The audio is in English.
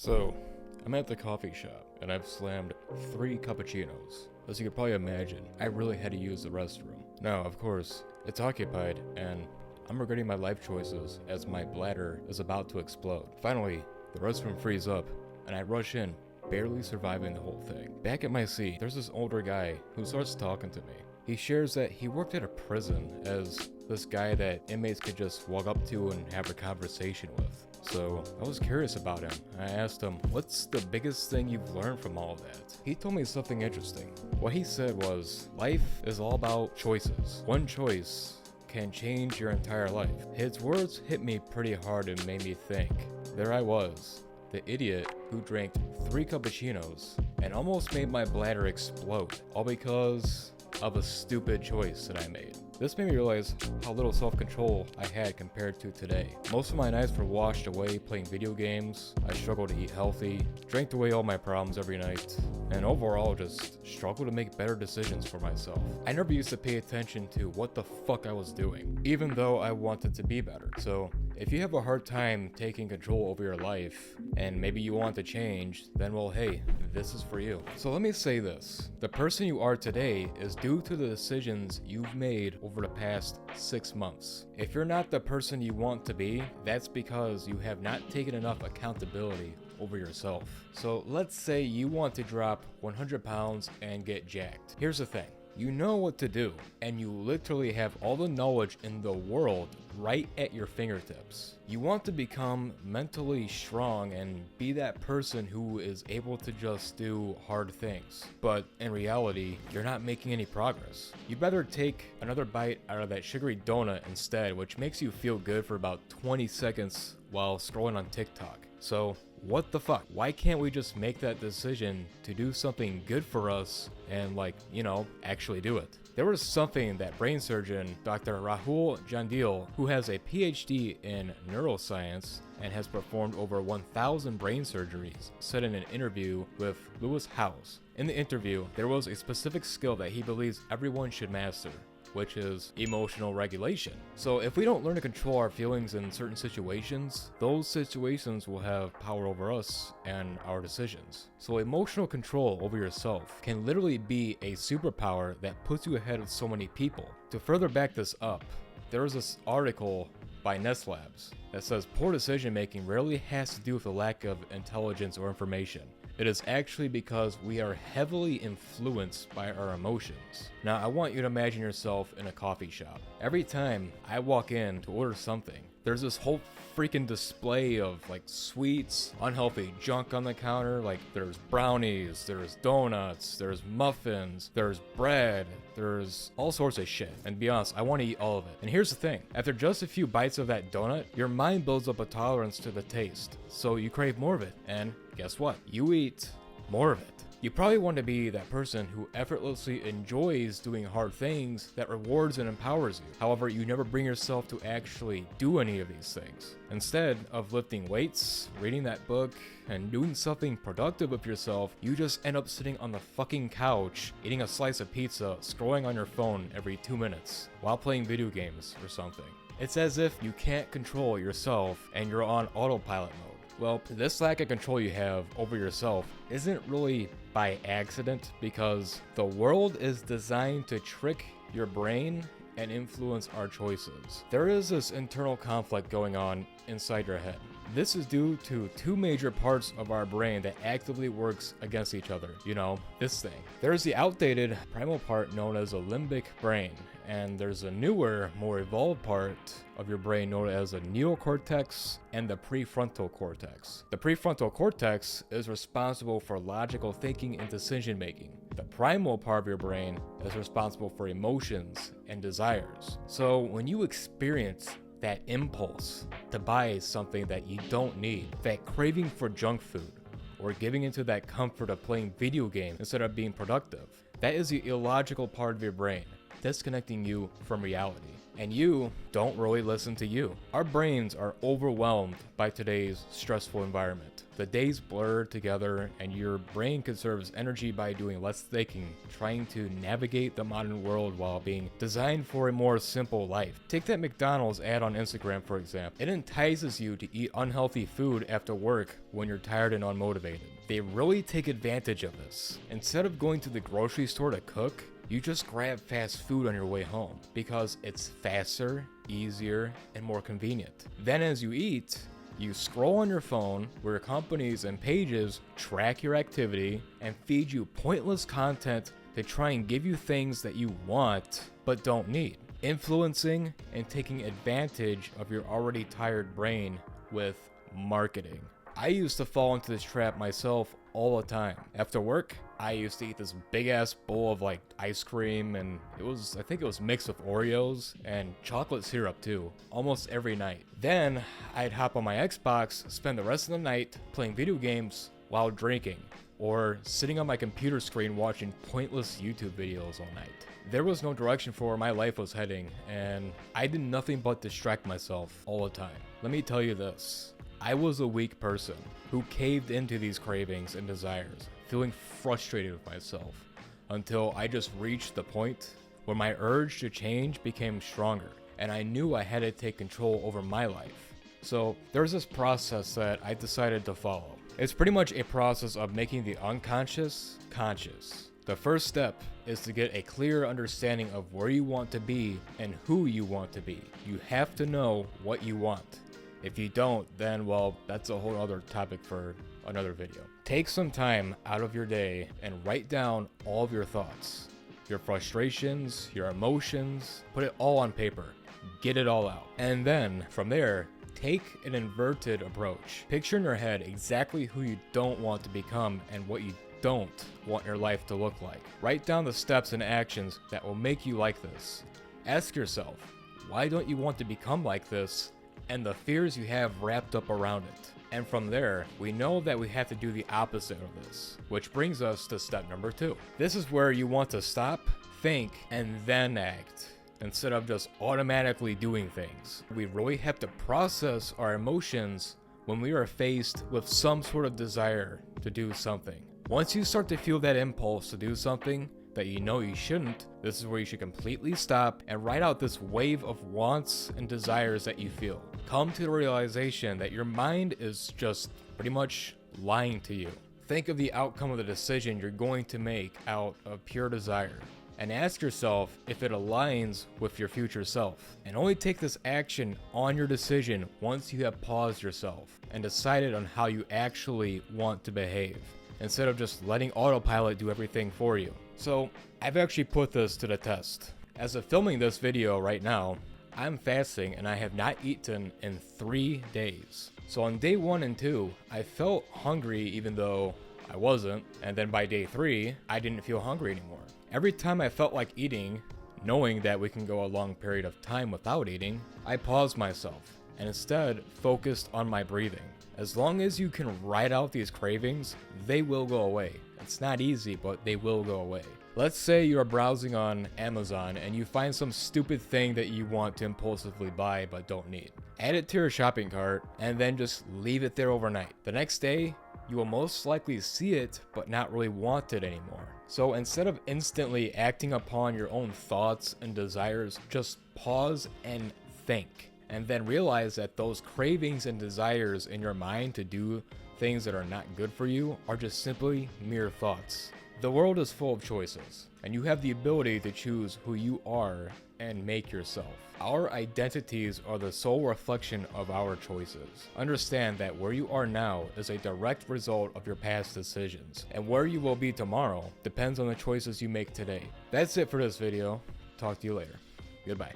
So, I'm at the coffee shop, and I've slammed 3 cappuccinos. As you could probably imagine, I really had to use the restroom. Now, of course, it's occupied, and I'm regretting my life choices as my bladder is about to explode. Finally, the restroom frees up, and I rush in, barely surviving the whole thing. Back at my seat, there's this older guy who starts talking to me. He shares that he worked at a prison as this guy that inmates could just walk up to and have a conversation with. So I was curious about him. I asked him, what's the biggest thing you've learned from all of that? He told me something interesting. What he said was, life is all about choices. One choice can change your entire life. His words hit me pretty hard and made me think. There I was, the idiot who drank 3 cappuccinos and almost made my bladder explode, all because of a stupid choice that I made. This made me realize how little self-control I had compared to today. Most of my nights were washed away playing video games. I struggled to eat healthy, drank away all my problems every night, and overall just struggled to make better decisions for myself. I never used to pay attention to what the fuck I was doing, even though I wanted to be better. So if you have a hard time taking control over your life, and maybe you want to change, then well, hey, this is for you. So let me say this. The person you are today is due to the decisions you've made over the past 6 months. If you're not the person you want to be, that's because you have not taken enough accountability over yourself. So let's say you want to drop 100 pounds and get jacked. Here's the thing. You know what to do, and you literally have all the knowledge in the world right at your fingertips. You want to become mentally strong and be that person who is able to just do hard things. But in reality, you're not making any progress. You better take another bite out of that sugary donut instead, which makes you feel good for about 20 seconds while scrolling on TikTok. So, what the fuck? Why can't we just make that decision to do something good for us and actually do it? There was something that brain surgeon Dr. Rahul Jandil, who has a PhD in neuroscience and has performed over 1,000 brain surgeries, said in an interview with Lewis Howes. In the interview, there was a specific skill that he believes everyone should master, which is emotional regulation. So if we don't learn to control our feelings in certain situations, those situations will have power over us and our decisions. So emotional control over yourself can literally be a superpower that puts you ahead of so many people. To further back this up, there is this article by Nest Labs that says poor decision making rarely has to do with a lack of intelligence or information. It is actually because we are heavily influenced by our emotions. Now, I want you to imagine yourself in a coffee shop. Every time I walk in to order something, there's this whole freaking display of sweets, unhealthy junk on the counter. There's brownies, there's donuts, there's muffins, there's bread, there's all sorts of shit. And to be honest, I want to eat all of it. And here's the thing, after just a few bites of that donut, your mind builds up a tolerance to the taste. So you crave more of it, and guess what? You eat more of it. You probably want to be that person who effortlessly enjoys doing hard things that rewards and empowers you. However, you never bring yourself to actually do any of these things. Instead of lifting weights, reading that book, and doing something productive with yourself, you just end up sitting on the fucking couch, eating a slice of pizza, scrolling on your phone every 2 minutes, while playing video games or something. It's as if you can't control yourself and you're on autopilot mode. Well, this lack of control you have over yourself isn't really by accident, because the world is designed to trick your brain and influence our choices. There is this internal conflict going on inside your head. This is due to 2 major parts of our brain that actively works against each other. This thing. There's the outdated primal part known as a limbic brain, and there's a newer, more evolved part of your brain known as a neocortex and the prefrontal cortex. The prefrontal cortex is responsible for logical thinking and decision making. The primal part of your brain is responsible for emotions and desires. So when you experience that impulse to buy something that you don't need, that craving for junk food, or giving into that comfort of playing video games instead of being productive, that is the illogical part of your brain, disconnecting you from reality. and you don't really listen to you. Our brains are overwhelmed by today's stressful environment. The days blur together and your brain conserves energy by doing less thinking, trying to navigate the modern world while being designed for a more simple life. Take that McDonald's ad on Instagram, for example. It entices you to eat unhealthy food after work when you're tired and unmotivated. They really take advantage of this. Instead of going to the grocery store to cook, you just grab fast food on your way home because it's faster, easier, and more convenient. Then as you eat, you scroll on your phone where companies and pages track your activity and feed you pointless content to try and give you things that you want but don't need, influencing and taking advantage of your already tired brain with marketing. I used to fall into this trap myself all the time. After work, I used to eat this big ass bowl of like ice cream, and I think it was mixed with Oreos and chocolate syrup too, almost every night. Then I'd hop on my Xbox, spend the rest of the night playing video games while drinking, or sitting on my computer screen watching pointless YouTube videos all night. There was no direction for where my life was heading, and I did nothing but distract myself all the time. Let me tell you this. I was a weak person who caved into these cravings and desires, feeling frustrated with myself, until I just reached the point where my urge to change became stronger, and I knew I had to take control over my life. So there's this process that I decided to follow. It's pretty much a process of making the unconscious conscious. The first step is to get a clear understanding of where you want to be and who you want to be. You have to know what you want. If you don't, then, well, that's a whole other topic for another video. Take some time out of your day and write down all of your thoughts, your frustrations, your emotions, put it all on paper, get it all out. And then from there, take an inverted approach. Picture in your head exactly who you don't want to become and what you don't want your life to look like. Write down the steps and actions that will make you like this. Ask yourself, why don't you want to become like this? And the fears you have wrapped up around it. And from there, we know that we have to do the opposite of this, which brings us to step number 2. This is where you want to stop, think, and then act, instead of just automatically doing things. We really have to process our emotions when we are faced with some sort of desire to do something. Once you start to feel that impulse to do something that you know you shouldn't, this is where you should completely stop and write out this wave of wants and desires that you feel. Come to the realization that your mind is just pretty much lying to you. Think of the outcome of the decision you're going to make out of pure desire, and ask yourself if it aligns with your future self. And only take this action on your decision once you have paused yourself and decided on how you actually want to behave, instead of just letting autopilot do everything for you. So I've actually put this to the test. As of filming this video right now, I'm fasting and I have not eaten in 3 days. So on day 1 and 2, I felt hungry even though I wasn't, and then by day 3, I didn't feel hungry anymore. Every time I felt like eating, knowing that we can go a long period of time without eating, I paused myself and instead focused on my breathing. As long as you can write out these cravings, they will go away. It's not easy, but they will go away. Let's say you're browsing on Amazon and you find some stupid thing that you want to impulsively buy but don't need. Add it to your shopping cart and then just leave it there overnight. The next day, you will most likely see it but not really want it anymore. So instead of instantly acting upon your own thoughts and desires, just pause and think. And then realize that those cravings and desires in your mind to do things that are not good for you are just simply mere thoughts. The world is full of choices, and you have the ability to choose who you are and make yourself. Our identities are the sole reflection of our choices. Understand that where you are now is a direct result of your past decisions, and where you will be tomorrow depends on the choices you make today. That's it for this video. Talk to you later. Goodbye.